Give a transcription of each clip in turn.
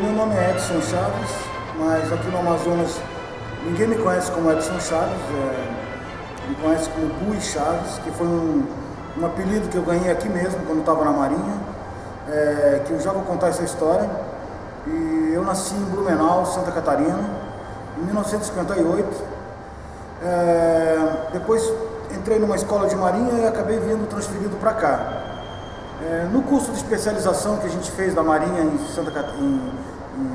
Meu nome é Edson Chaves, mas aqui no Amazonas ninguém me conhece como Edson Chaves, me conhece como Bui Chaves, que foi um apelido que eu ganhei aqui mesmo, quando estava na Marinha, que eu já vou contar essa história. E eu nasci em Blumenau, Santa Catarina, em 1958. Depois entrei numa escola de Marinha e acabei vindo transferido para cá. No curso de especialização que a gente fez da Marinha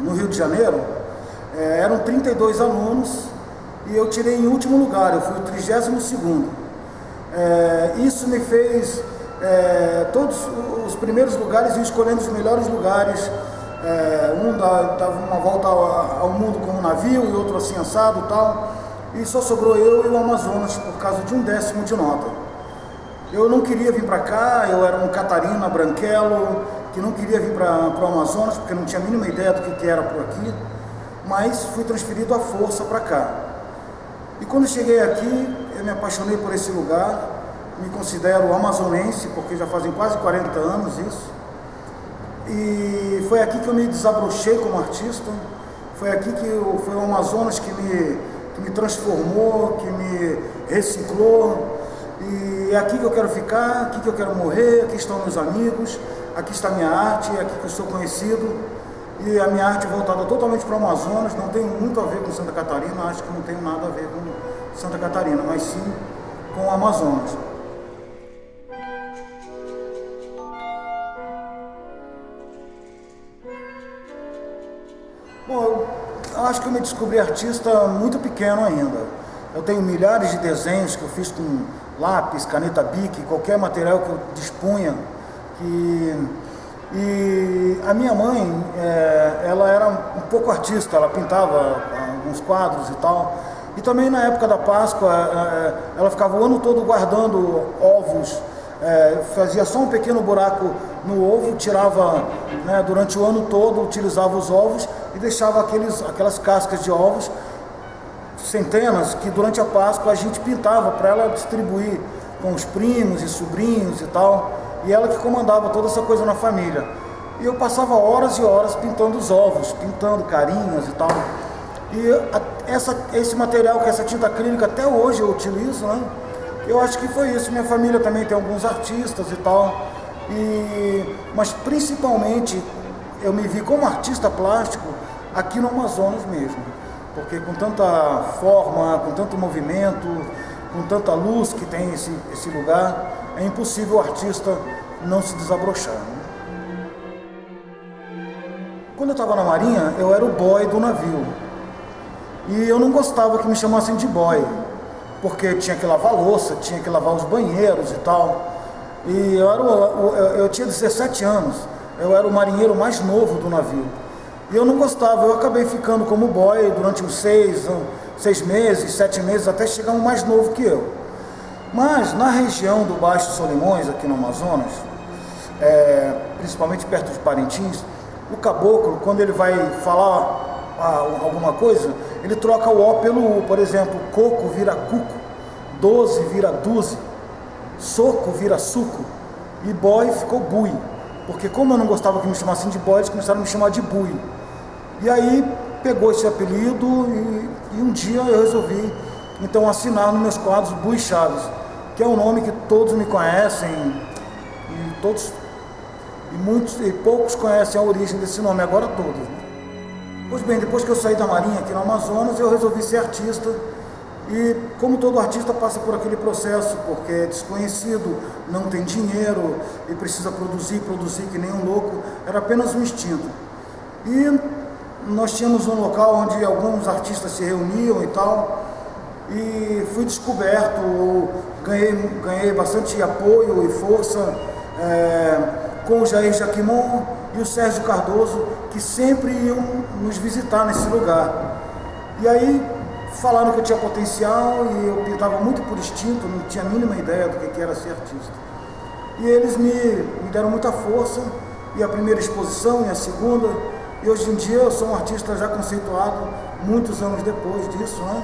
no Rio de Janeiro, eram 32 alunos e eu tirei em último lugar, eu fui o 32º. Isso me fez, todos os primeiros lugares, escolhendo os melhores lugares. Um dava uma volta ao mundo com um navio e outro assim assado e tal, e só sobrou eu e o Amazonas por causa de 1/10 de nota. Eu não queria vir para cá, eu era um catarina, branquelo, que não queria vir para o Amazonas, porque não tinha a mínima ideia do que era por aqui, mas fui transferido à força para cá. E quando cheguei aqui, eu me apaixonei por esse lugar, me considero amazonense, porque já fazem quase 40 anos isso. E foi aqui que eu me desabrochei como artista, foi aqui que foi o Amazonas que me transformou, que me reciclou. E é aqui que eu quero ficar, aqui que eu quero morrer, aqui estão meus amigos, aqui está a minha arte, é aqui que eu sou conhecido. E a minha arte voltada totalmente para o Amazonas, não tem muito a ver com Santa Catarina, acho que não tem nada a ver com Santa Catarina, mas sim com o Amazonas. Bom, eu acho que eu me descobri artista muito pequeno ainda. Eu tenho milhares de desenhos que eu fiz com lápis, caneta Bic, qualquer material que eu dispunha. E a minha mãe, ela era um pouco artista, ela pintava alguns quadros e tal. E também na época da Páscoa, ela ficava o ano todo guardando ovos, fazia só um pequeno buraco no ovo, tirava, né, durante o ano todo, utilizava os ovos e deixava aquelas cascas de ovos, centenas, que durante a Páscoa a gente pintava para ela distribuir com os primos e sobrinhos e tal, e ela que comandava toda essa coisa na família. E eu passava horas e horas pintando os ovos, pintando carinhas e tal. E esse material, que essa tinta acrílica, até hoje eu utilizo, né? Eu acho que foi isso. Minha família também tem alguns artistas e tal, mas principalmente eu me vi como artista plástico aqui no Amazonas mesmo. Porque com tanta forma, com tanto movimento, com tanta luz que tem esse lugar, é impossível o artista não se desabrochar, né? Quando eu estava na Marinha, eu era o boy do navio. E eu não gostava que me chamassem de boy, porque tinha que lavar louça, tinha que lavar os banheiros e tal. E eu tinha 17 anos, eu era o marinheiro mais novo do navio. E eu não gostava, eu acabei ficando como boy durante uns 6 meses, 7 meses, até chegar um mais novo que eu. Mas na região do Baixo Solimões, aqui no Amazonas, principalmente perto de Parintins, o caboclo, quando ele vai falar alguma coisa, ele troca o O pelo U. Por exemplo, coco vira cuco, 12 vira duze, soco vira suco, e boy ficou bui. Porque como eu não gostava que me chamassem de boy, eles começaram a me chamar de bui. E aí pegou esse apelido e um dia eu resolvi então assinar nos meus quadros Bui Chaves, que é um nome que todos me conhecem e poucos conhecem a origem desse nome, agora todos. Pois bem, depois que eu saí da Marinha aqui no Amazonas, eu resolvi ser artista. E como todo artista passa por aquele processo, porque é desconhecido, não tem dinheiro e precisa produzir que nem um louco, era apenas um instinto. E nós tínhamos um local onde alguns artistas se reuniam e tal, e fui descoberto, ganhei bastante apoio e força com o Jair Jaquimon e o Sérgio Cardoso, que sempre iam nos visitar nesse lugar. E aí falaram que eu tinha potencial e eu pintava muito por instinto, não tinha a mínima ideia do que era ser artista. E eles me deram muita força, e a primeira exposição e a segunda, e hoje em dia eu sou um artista já conceituado, muitos anos depois disso, né?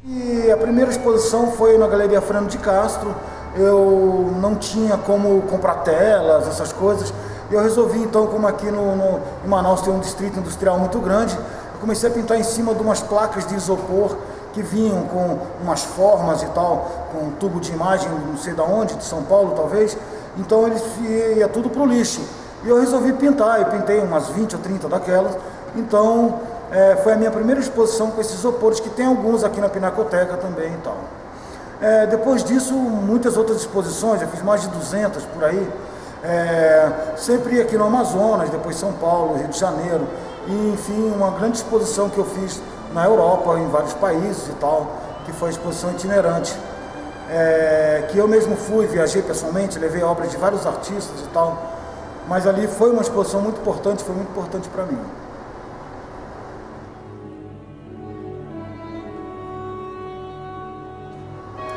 E a primeira exposição foi na Galeria Fernando de Castro. Eu não tinha como comprar telas, essas coisas, E eu resolvi então, como aqui em Manaus tem um distrito industrial muito grande, eu comecei a pintar em cima de umas placas de isopor que vinham com umas formas e tal, com um tubo de imagem, não sei de onde, de São Paulo talvez, então ele ia tudo para o lixo. E eu resolvi pintar, eu pintei umas 20 ou 30 daquelas, então foi a minha primeira exposição com esses isopores, que tem alguns aqui na Pinacoteca também e tal. Depois disso, muitas outras exposições, eu fiz mais de 200 por aí, sempre aqui no Amazonas, depois São Paulo, Rio de Janeiro, e enfim, uma grande exposição que eu fiz na Europa, em vários países e tal, que foi a exposição itinerante, que eu mesmo fui, viajei pessoalmente, levei obras de vários artistas e tal, mas ali foi uma exposição muito importante, foi muito importante para mim.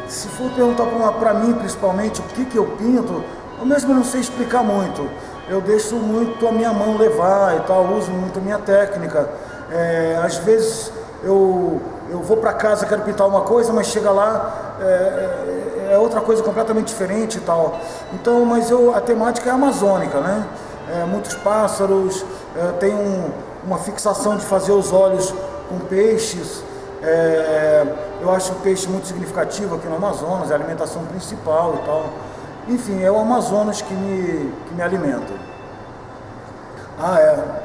Se for perguntar para mim, principalmente, o que eu pinto, eu mesmo não sei explicar muito. Eu deixo muito a minha mão levar e tal, uso muito a minha técnica. Às vezes eu vou para casa, quero pintar uma coisa, mas chega lá, é outra coisa completamente diferente e tal. Então, mas a temática é amazônica, né? Muitos pássaros, tenho uma fixação de fazer os olhos com peixes. Eu acho o peixe muito significativo aqui no Amazonas, é a alimentação principal e tal. Enfim, é o Amazonas que me alimenta.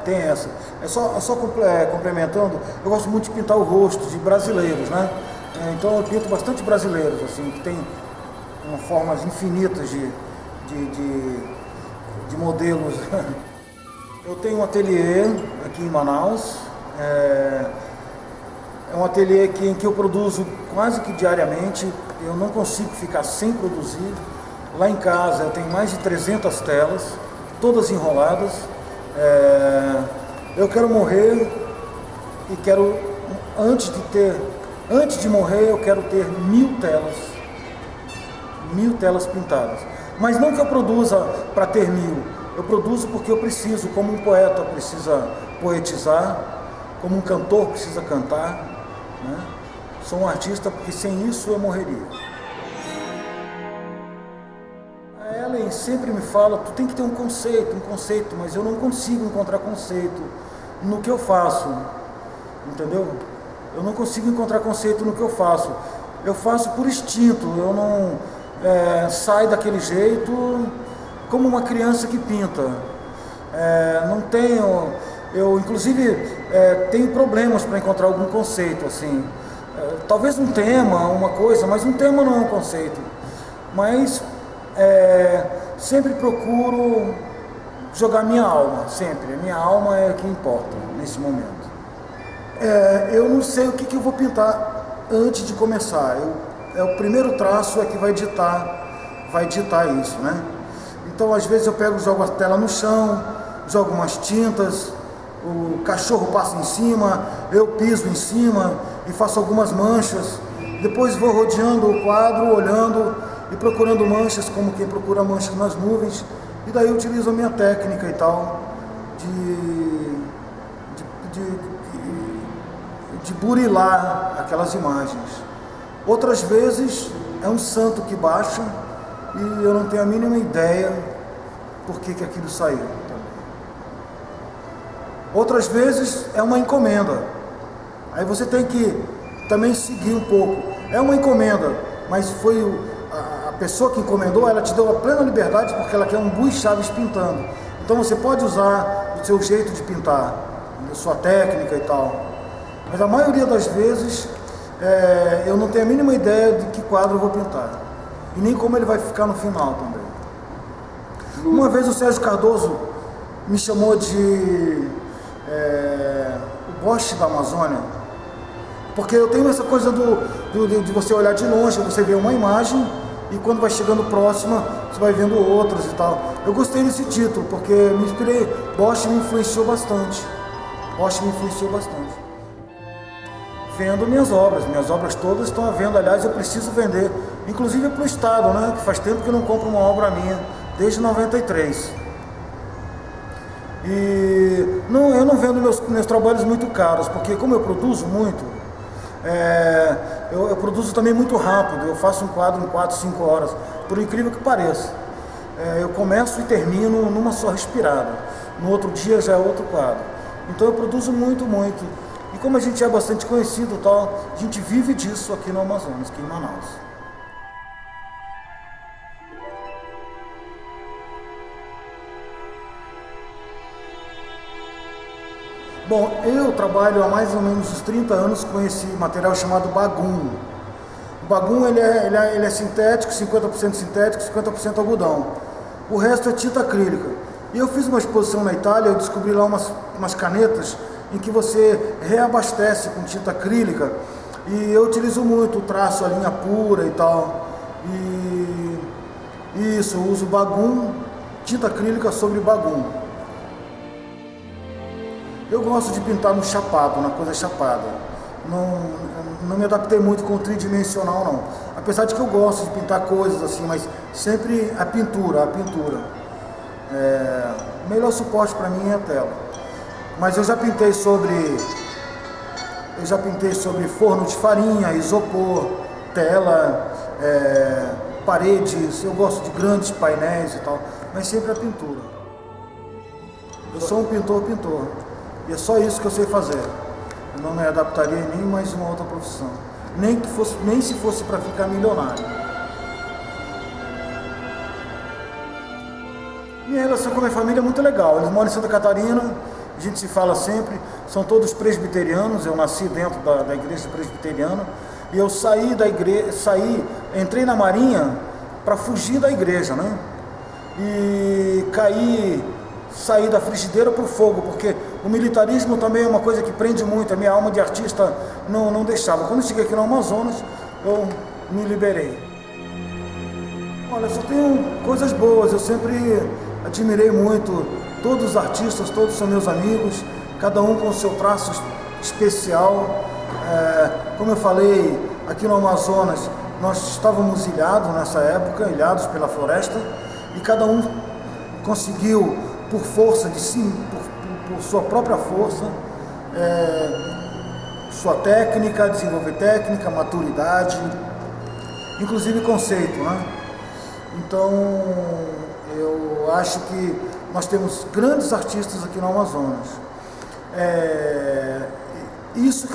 Tem essa. Só complementando, eu gosto muito de pintar o rosto de brasileiros, né? Então eu pinto bastante brasileiros, assim, que tem formas infinitas de modelos. Eu tenho um ateliê aqui em Manaus. É um ateliê em que eu produzo quase que diariamente, eu não consigo ficar sem produzir. Lá em casa eu tenho mais de 300 telas, todas enroladas. Eu quero morrer e quero, antes de morrer, eu quero ter 1000 telas. 1000 telas pintadas. Mas não que eu produza para ter 1000, eu produzo porque eu preciso, como um poeta precisa poetizar, como um cantor precisa cantar, né? Sou um artista porque sem isso eu morreria. A Ellen sempre me fala, tu tem que ter um conceito, mas eu não consigo encontrar conceito no que eu faço, entendeu? Eu não consigo encontrar conceito no que eu faço. Eu faço por instinto, eu não saio daquele jeito como uma criança que pinta. Não tenho... Eu, inclusive, tenho problemas para encontrar algum conceito, assim. Talvez um tema, uma coisa, mas um tema não é um conceito. Mas sempre procuro jogar minha alma, sempre. A minha alma é o que importa nesse momento. Eu não sei o que eu vou pintar antes de começar. O primeiro traço é que vai ditar isso, né? Então, às vezes eu pego, jogo a tela no chão, jogo umas tintas, o cachorro passa em cima, eu piso em cima e faço algumas manchas. Depois vou rodeando o quadro, olhando e procurando manchas, como quem procura manchas nas nuvens. E daí eu utilizo a minha técnica e tal, de burilar aquelas imagens. Outras vezes é um santo que baixa e eu não tenho a mínima ideia por que aquilo saiu. Outras vezes é uma encomenda. Aí você tem que também seguir um pouco. É uma encomenda, mas foi a pessoa que encomendou, ela te deu a plena liberdade porque ela quer um Bui Chaves pintando. Então você pode usar o seu jeito de pintar, a sua técnica e tal. Mas a maioria das vezes eu não tenho a mínima ideia de que quadro eu vou pintar. E nem como ele vai ficar no final também. Uma vez o Sérgio Cardoso me chamou de o Bosch da Amazônia, porque eu tenho essa coisa de você olhar de longe, você vê uma imagem e quando vai chegando próxima você vai vendo outras e tal. Eu gostei desse título porque me inspirei, Bosch me influenciou bastante. Vendo minhas obras todas estão à venda, aliás eu preciso vender, inclusive para o Estado, né, que faz tempo que eu não compro uma obra minha, desde 93. E eu não vendo meus trabalhos muito caros, porque como eu produzo muito, eu produzo também muito rápido, eu faço um quadro em 4, 5 horas, por incrível que pareça. eu começo e termino numa só respirada. No outro dia já é outro quadro. Então eu produzo muito, muito. E como a gente é bastante conhecido, tal, a gente vive disso aqui no Amazonas, aqui em Manaus. Bom, eu trabalho há mais ou menos uns 30 anos com esse material chamado bagum. O bagum ele é sintético, 50% sintético, 50% algodão. O resto é tinta acrílica. E eu fiz uma exposição na Itália, eu descobri lá umas canetas em que você reabastece com tinta acrílica, e eu utilizo muito o traço, a linha pura e tal. E isso, eu uso bagum, tinta acrílica sobre bagum. Eu gosto de pintar no chapado, na coisa chapada. Não me adaptei muito com o tridimensional, não. Apesar de que eu gosto de pintar coisas assim, mas sempre a pintura. O melhor suporte para mim é a tela. Mas eu já pintei sobre forno de farinha, isopor, tela, paredes. Eu gosto de grandes painéis e tal, mas sempre a pintura. Eu sou um pintor. E é só isso que eu sei fazer. Eu não me adaptaria em nem mais uma outra profissão. Nem se fosse para ficar milionário. Minha relação com a minha família é muito legal. Eles moram em Santa Catarina, a gente se fala sempre, são todos presbiterianos. Eu nasci dentro da igreja presbiteriana. E eu saí da igreja, entrei na Marinha para fugir da igreja, né? E saí da frigideira para o fogo, porque o militarismo também é uma coisa que prende muito. A minha alma de artista não deixava. Quando eu cheguei aqui no Amazonas, eu me liberei. Olha, só tenho coisas boas. Eu sempre admirei muito todos os artistas, todos são meus amigos, cada um com o seu traço especial. Como eu falei, aqui no Amazonas, nós estávamos ilhados nessa época, ilhados pela floresta, e cada um conseguiu, por força de si, por sua própria força, sua técnica, desenvolver técnica, maturidade, inclusive conceito, né? Então, eu acho que nós temos grandes artistas aqui no Amazonas. Isso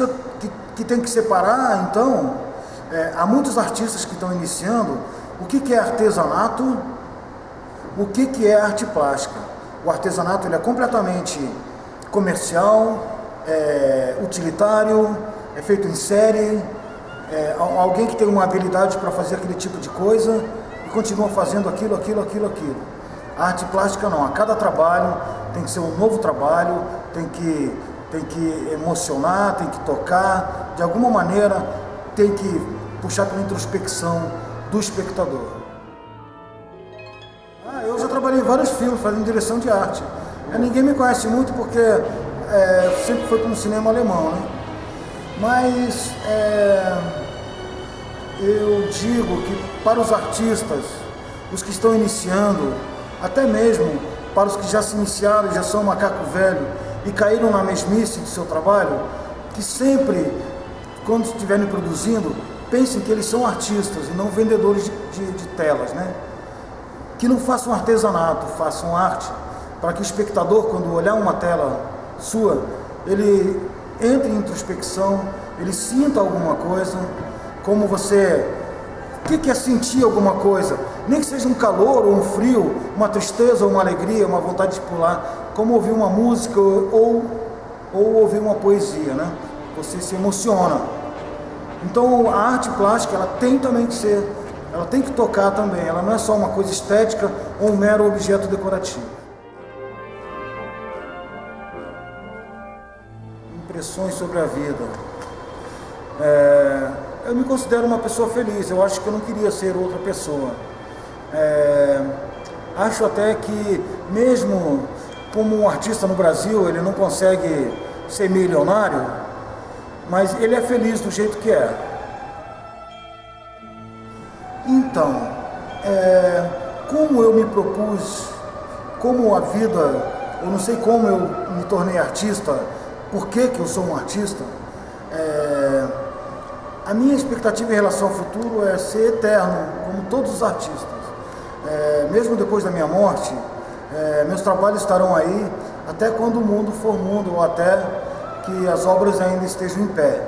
que tem que separar, então, há muitos artistas que estão iniciando o que é artesanato, o que é arte plástica. O artesanato ele é completamente comercial, utilitário, é feito em série, alguém que tem uma habilidade para fazer aquele tipo de coisa e continua fazendo aquilo. A arte plástica não, a cada trabalho tem que ser um novo trabalho, tem que emocionar, tem que tocar, de alguma maneira tem que puxar pela introspecção do espectador. Eu já trabalhei em vários filmes fazendo direção de arte. Ninguém me conhece muito porque sempre foi para um cinema alemão, né? Mas eu digo que para os artistas, os que estão iniciando, até mesmo para os que já se iniciaram e já são macaco velho e caíram na mesmice do seu trabalho, que sempre, quando estiverem produzindo, pensem que eles são artistas e não vendedores de telas, né? Que não façam artesanato, façam arte, para que o espectador, quando olhar uma tela sua, ele entre em introspecção, ele sinta alguma coisa, como você... O que é sentir alguma coisa? Nem que seja um calor ou um frio, uma tristeza ou uma alegria, uma vontade de pular, como ouvir uma música ou ouvir uma poesia, né? Você se emociona. Então a arte plástica, ela tem também que ser... Ela tem que tocar também, ela não é só uma coisa estética ou um mero objeto decorativo. Impressões sobre a vida. Eu me considero uma pessoa feliz, eu acho que eu não queria ser outra pessoa. Acho até que, mesmo como um artista no Brasil, ele não consegue ser milionário, mas ele é feliz do jeito que é. Então, como eu me propus, como a vida, eu não sei como eu me tornei artista, por que eu sou um artista, a minha expectativa em relação ao futuro é ser eterno, como todos os artistas. mesmo depois da minha morte, meus trabalhos estarão aí até quando o mundo for mundo, ou até que as obras ainda estejam em pé.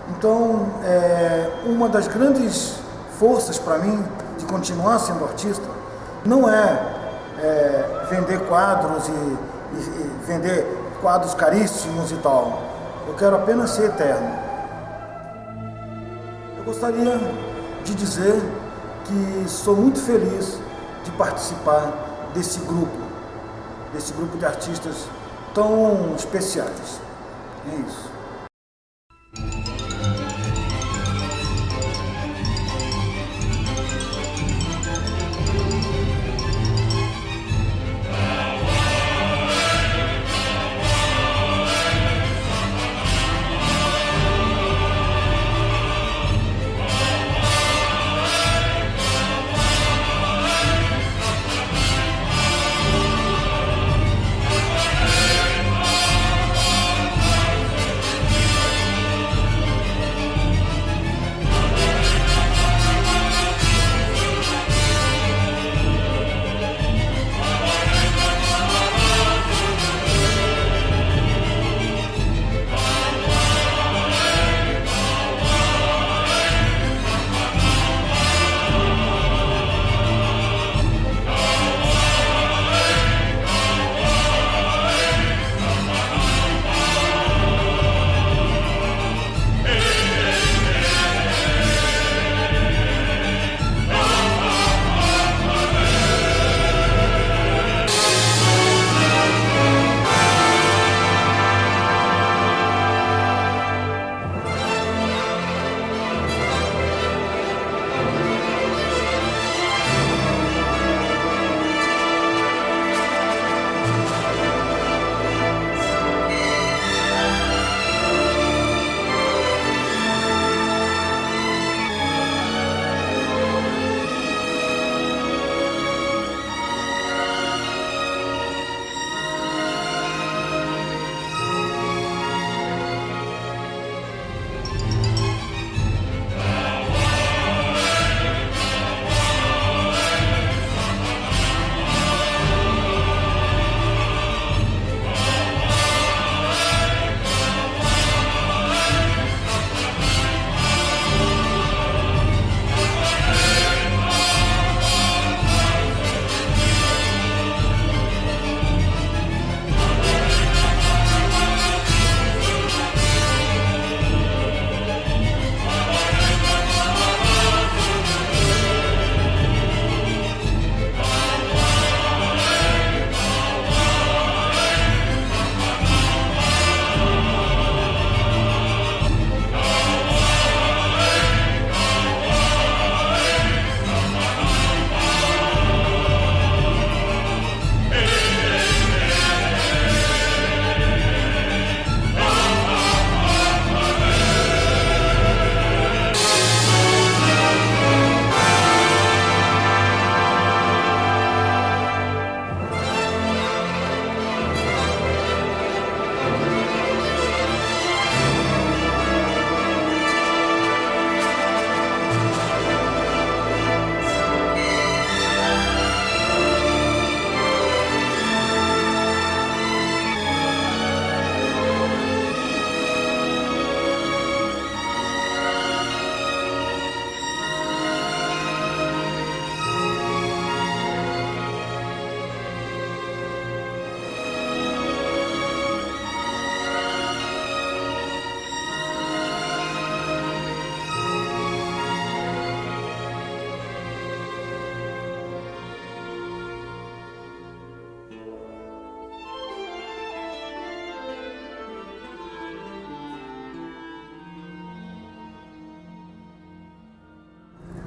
Então, uma das grandes forças para mim de continuar sendo artista não vender quadros e vender quadros caríssimos e tal. Eu quero apenas ser eterno. Eu gostaria de dizer que sou muito feliz de participar desse grupo de artistas tão especiais. É isso.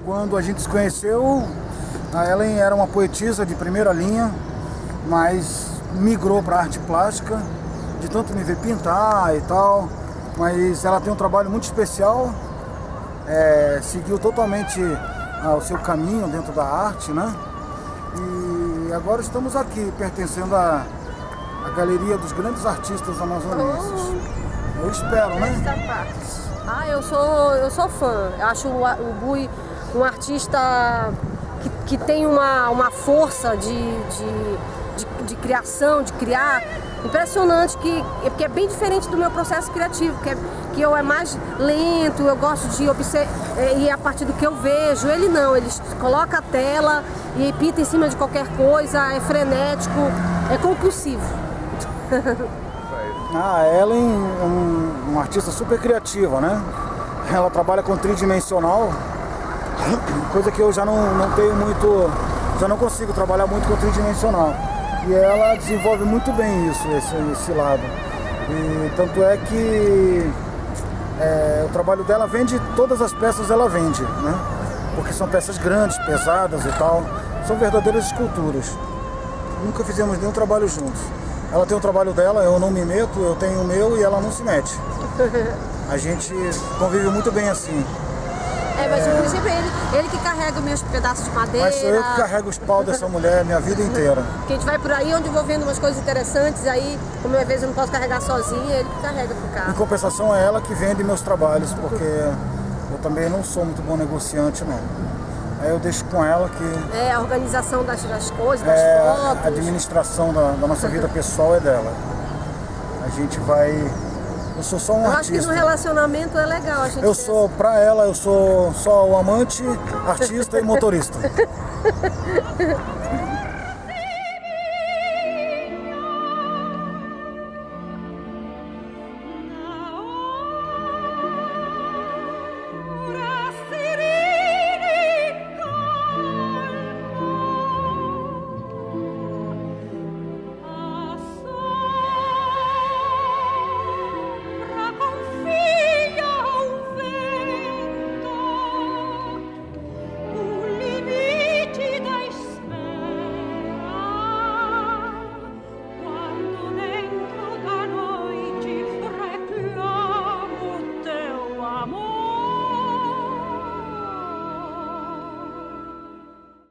Quando a gente se conheceu, a Ellen era uma poetisa de primeira linha, mas migrou para arte plástica, de tanto me ver pintar e tal, mas ela tem um trabalho muito especial, seguiu totalmente o seu caminho dentro da arte, né? E agora estamos aqui, pertencendo à Galeria dos Grandes Artistas Amazonenses. Eu espero, né? Eu sou fã. Eu acho o Bui um artista que tem uma força de criação, de criar, impressionante, que é bem diferente do meu processo criativo, que eu é mais lento, eu gosto de observar, e a partir do que eu vejo. Ele não, ele coloca a tela e pinta em cima de qualquer coisa, é frenético, é compulsivo. A Ellen é uma artista super criativa, né? Ela trabalha com tridimensional, coisa que eu já não tenho muito, já não consigo trabalhar muito com tridimensional. E ela desenvolve muito bem isso, esse lado. E tanto é que o trabalho dela vende, todas as peças ela vende, né? Porque são peças grandes, pesadas e tal. São verdadeiras esculturas. Nunca fizemos nenhum trabalho juntos. Ela tem o trabalho dela, eu não me meto, eu tenho o meu e ela não se mete. A gente convive muito bem assim. Mas no princípio ele que carrega os meus pedaços de madeira. Mas sou eu que carrego os pau dessa mulher minha vida inteira. Porque a gente vai por aí onde eu vou vendo umas coisas interessantes, aí, como às vezes eu não posso carregar sozinha, ele que carrega pro carro. Em compensação é ela que vende meus trabalhos, porque eu também não sou muito bom negociante, não. Aí eu deixo com ela que... A organização das coisas, das fotos. A administração da nossa vida pessoal é dela. A gente vai... Eu sou só um artista. Eu acho que no relacionamento é legal a gente pra ela, eu sou só o amante, artista e motorista.